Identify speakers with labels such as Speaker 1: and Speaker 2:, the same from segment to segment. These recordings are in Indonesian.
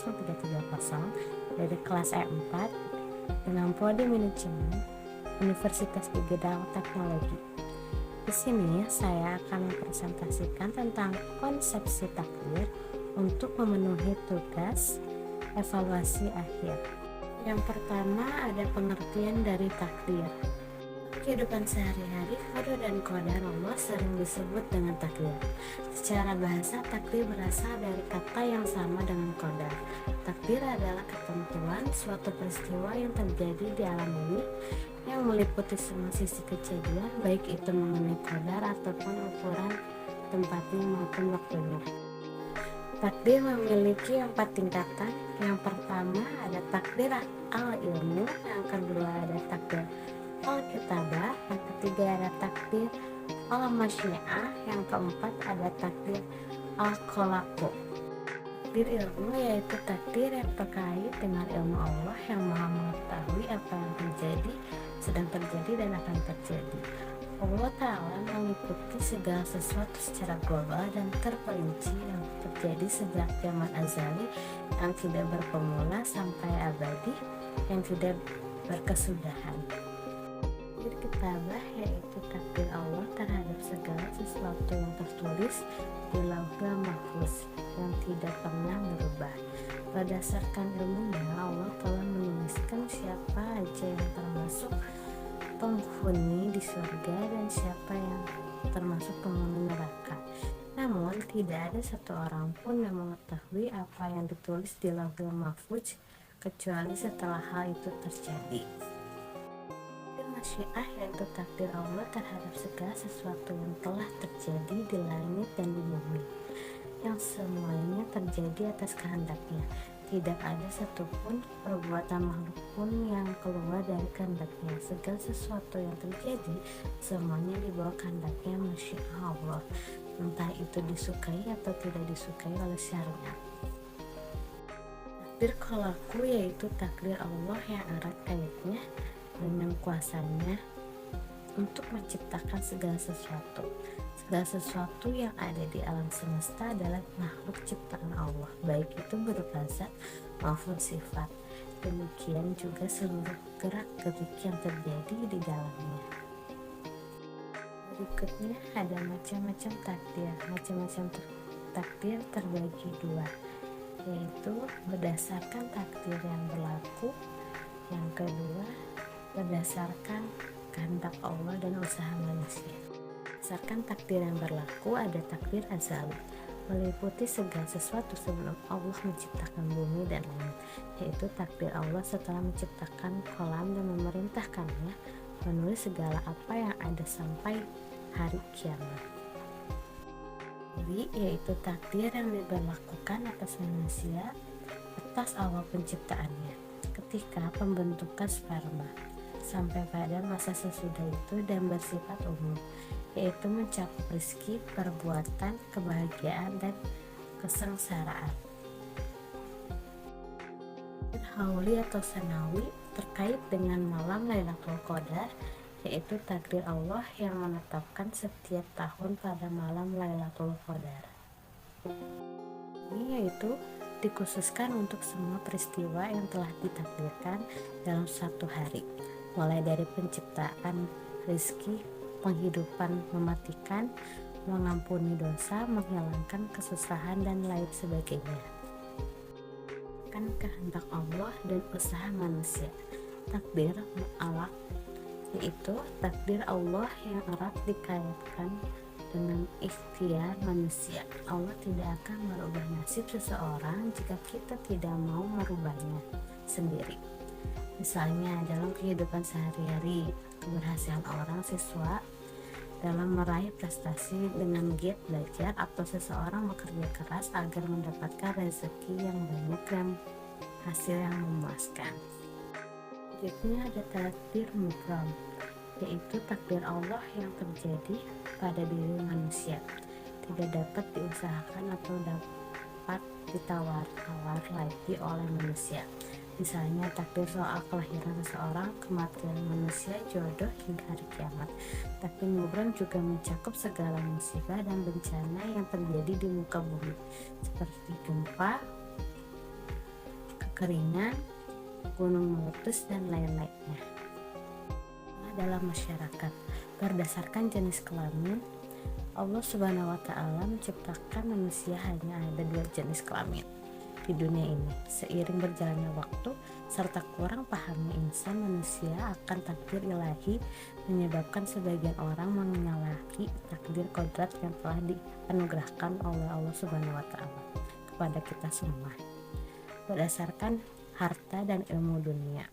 Speaker 1: 0330 dari kelas E4 dengan prodi manajemen Universitas Bidang Teknologi. Di sini saya akan mempresentasikan tentang konsepsi takdir untuk memenuhi tugas evaluasi akhir. Yang pertama ada pengertian dari takdir. Kehidupan sehari-hari, qada dan qadar Allah sering disebut dengan takdir. Secara bahasa, takdir berasal dari kata yang sama dengan qadar. Takdir adalah ketentuan suatu peristiwa yang terjadi di alam ini yang meliputi semua sisi kejadian, baik itu mengenai qadar ataupun ukuran tempatnya maupun waktunya. Takdir memiliki 4 tingkatan. Yang pertama ada takdir al-ilmu, yang kedua ada takdir al-kitabah, yang ketiga ada takdir al-masyiah, yang keempat ada takdir al-khalaqu. Takdir ilmu yaitu takdir yang terkait dengan ilmu Allah yang maha mengetahui apa yang terjadi, sedang terjadi dan akan terjadi. Allah Ta'ala meliputi segala sesuatu secara global dan terperinci yang terjadi sejak zaman azali yang tidak berpemula sampai abadi yang tidak berkesudahan. Takdir kitabah yaitu takdir Allah terhadap segala sesuatu yang tertulis di Lauhul Mahfuz yang tidak pernah berubah. Berdasarkan ilmunya, Allah telah menuliskan siapa aja yang termasuk penghuni di surga dan siapa yang termasuk penghuni neraka. Namun tidak ada satu orang pun yang mengetahui apa yang ditulis di Lauhul Mahfuz kecuali setelah hal itu terjadi. Masyiah yaitu takdir Allah terhadap segala sesuatu yang telah terjadi di langit dan di bumi, yang semuanya terjadi atas kehendaknya. Tidak ada satupun perbuatan makhluk pun yang keluar dari kehendaknya. Segala sesuatu yang terjadi semuanya di bawah kehendaknya masyiah Allah, entah itu disukai atau tidak disukai oleh syariat. Takdir khalaqu yaitu takdir Allah yang erat kaitannya dengan kuasanya untuk menciptakan segala sesuatu. Segala sesuatu yang ada di alam semesta adalah makhluk ciptaan Allah, baik itu berupa zat maupun sifat. Demikian juga seluruh gerak-gerik yang terjadi di dalamnya. Berikutnya ada macam-macam takdir. Macam-macam takdir terbagi dua, yaitu berdasarkan takdir yang berlaku, yang kedua berdasarkan kehendak Allah dan usaha manusia. Berdasarkan takdir yang berlaku ada takdir azali, meliputi segala sesuatu sebelum Allah menciptakan bumi dan langit, yaitu takdir Allah setelah menciptakan kolam dan memerintahkannya menulis segala apa yang ada sampai hari kiamat. Yaitu takdir yang diberlakukan atas manusia atas awal penciptaannya ketika pembentukan sperma sampai pada masa sesudah itu dan bersifat umum, yaitu mencakup rezeki, perbuatan, kebahagiaan, dan kesengsaraan. Hauli atau sanawi terkait dengan malam Lailatul Qadar, yaitu takdir Allah yang menetapkan setiap tahun pada malam Lailatul Qadar. Ini yaitu dikhususkan untuk semua peristiwa yang telah ditakdirkan dalam satu hari, mulai dari penciptaan, rezeki, penghidupan, mematikan, mengampuni dosa, menghilangkan kesusahan, dan lain sebagainya. Kan kehendak Allah dan usaha manusia. Takdir mu'alaq yaitu takdir Allah yang erat dikaitkan dengan ikhtiar manusia. Allah tidak akan merubah nasib seseorang jika kita tidak mau merubahnya sendiri. Misalnya dalam kehidupan sehari-hari, keberhasilan orang siswa dalam meraih prestasi dengan giat belajar, atau seseorang bekerja keras agar mendapatkan rezeki yang banyak dan hasil yang memuaskan. Selanjutnya ada takdir mubham, yaitu takdir Allah yang terjadi pada diri manusia, tidak dapat diusahakan atau dapat ditawar-tawar lagi oleh manusia. Misalnya takdir soal kelahiran seseorang, kematian manusia, jodoh, hingga hari kiamat. Takdir mubham juga mencakup segala musibah dan bencana yang terjadi di muka bumi, seperti gempa, kekeringan, gunung meletus, dan lain-lainnya. Dalam masyarakat, berdasarkan jenis kelamin, Allah Subhanahu wa Ta'ala menciptakan manusia hanya ada 2 jenis kelamin di dunia ini. Seiring berjalannya waktu serta kurang pahamnya insan manusia akan takdir ilahi, menyebabkan sebagian orang menyalahi takdir kodrat yang telah dianugerahkan oleh Allah Subhanahu wa Ta'ala kepada kita semua. Berdasarkan harta dan ilmu dunia,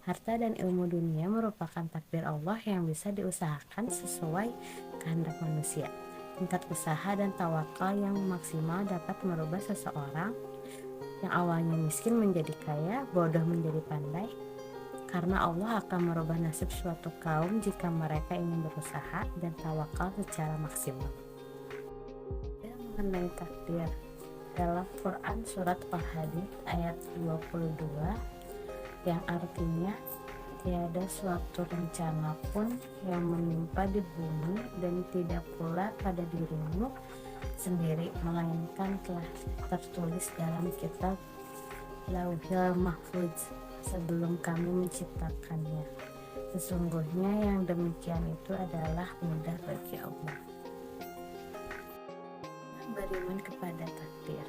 Speaker 1: harta dan ilmu dunia merupakan takdir Allah yang bisa diusahakan sesuai kehendak manusia. Tingkat usaha dan tawakal yang maksimal dapat merubah seseorang yang awalnya miskin menjadi kaya, bodoh menjadi pandai, karena Allah akan merubah nasib suatu kaum jika mereka ingin berusaha dan tawakal secara maksimal. Mengenai takdir, dalam Quran surat Al-Hadid ayat 22 yang artinya tiada suatu rencana pun yang menimpa di bumi dan tidak pula pada dirimu sendiri, melainkan telah tertulis dalam kitab Lauhil Mahfuz sebelum kami menciptakannya. Sesungguhnya yang demikian itu adalah mudah bagi Allah. Beriman kepada takdir.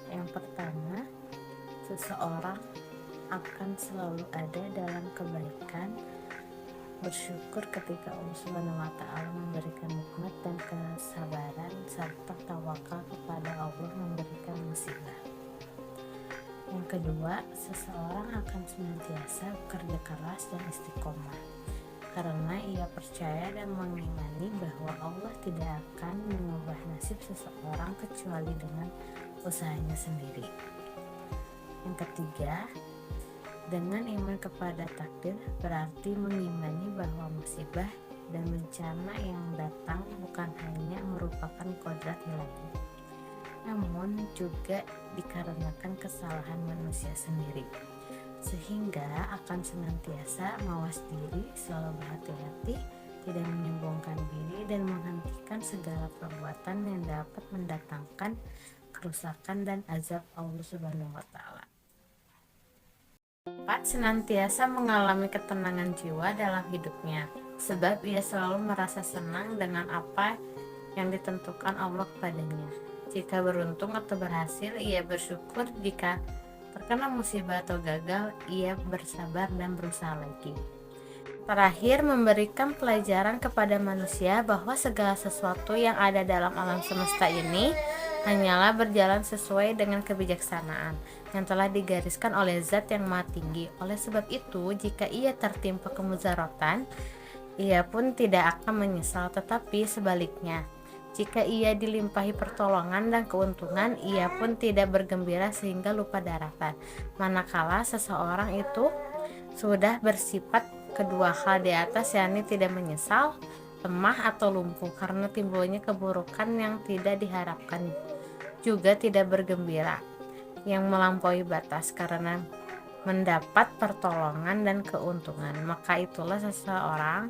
Speaker 1: Yang pertama, seseorang akan selalu ada dalam kebaikan, bersyukur ketika Allah Subhanahu wa Ta'ala memberikan nikmat dan kesabaran, serta tawakal kepada Allah memberikan musibah. Yang kedua, seseorang akan senantiasa bekerja keras dan istiqomah karena ia percaya dan mengimani bahwa Allah tidak akan mengubah nasib seseorang kecuali dengan usahanya sendiri. Yang ketiga, dengan iman kepada takdir berarti mengimani bahwa musibah dan bencana yang datang bukan hanya merupakan kodrat ilahi, namun juga dikarenakan kesalahan manusia sendiri, sehingga akan senantiasa mawas diri, selalu berhati-hati, tidak menyombongkan diri, dan menghentikan segala perbuatan yang dapat mendatangkan kerusakan dan azab Allah Subhanahu wa Ta'ala. 4. Senantiasa mengalami ketenangan jiwa dalam hidupnya, sebab ia selalu merasa senang dengan apa yang ditentukan Allah kepadanya. Jika beruntung atau berhasil, ia bersyukur. Jika terkena musibah atau gagal, ia bersabar dan berusaha lagi. Terakhir, memberikan pelajaran kepada manusia bahwa segala sesuatu yang ada dalam alam semesta ini hanyalah berjalan sesuai dengan kebijaksanaan yang telah digariskan oleh Zat yang Maha Tinggi. Oleh sebab itu, jika ia tertimpa kemudaratan, ia pun tidak akan menyesal, tetapi sebaliknya, jika ia dilimpahi pertolongan dan keuntungan, ia pun tidak bergembira sehingga lupa daratan. Manakala seseorang itu sudah bersifat kedua hal di atas, yakni tidak menyesal, lemah atau lumpuh karena timbulnya keburukan yang tidak diharapkan, juga tidak bergembira yang melampaui batas karena mendapat pertolongan dan keuntungan, maka itulah seseorang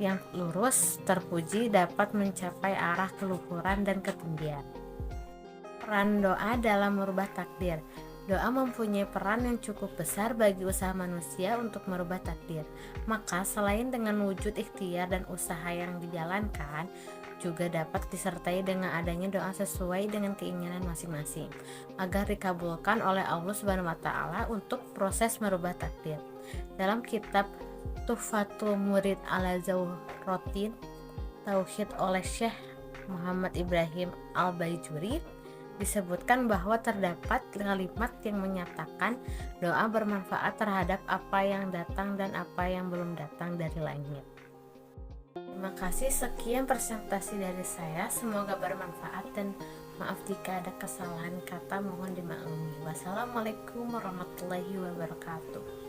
Speaker 1: yang lurus terpuji dapat mencapai arah keluhuran dan ketinggian. Peran doa dalam merubah takdir. Doa mempunyai peran yang cukup besar bagi usaha manusia untuk merubah takdir. Maka selain dengan wujud ikhtiar dan usaha yang dijalankan, juga dapat disertai dengan adanya doa sesuai dengan keinginan masing-masing agar dikabulkan oleh Allah Subhanahu wa Ta'ala untuk proses merubah takdir. Dalam kitab Tuhfatul Murid ala Zawratin Tauhid oleh Syekh Muhammad Ibrahim Al-Baijuri disebutkan bahwa terdapat kalimat yang menyatakan doa bermanfaat terhadap apa yang datang dan apa yang belum datang dari langit. Terima kasih, sekian presentasi dari saya, semoga bermanfaat dan maaf jika ada kesalahan kata mohon dimaklumi. Wassalamualaikum warahmatullahi wabarakatuh.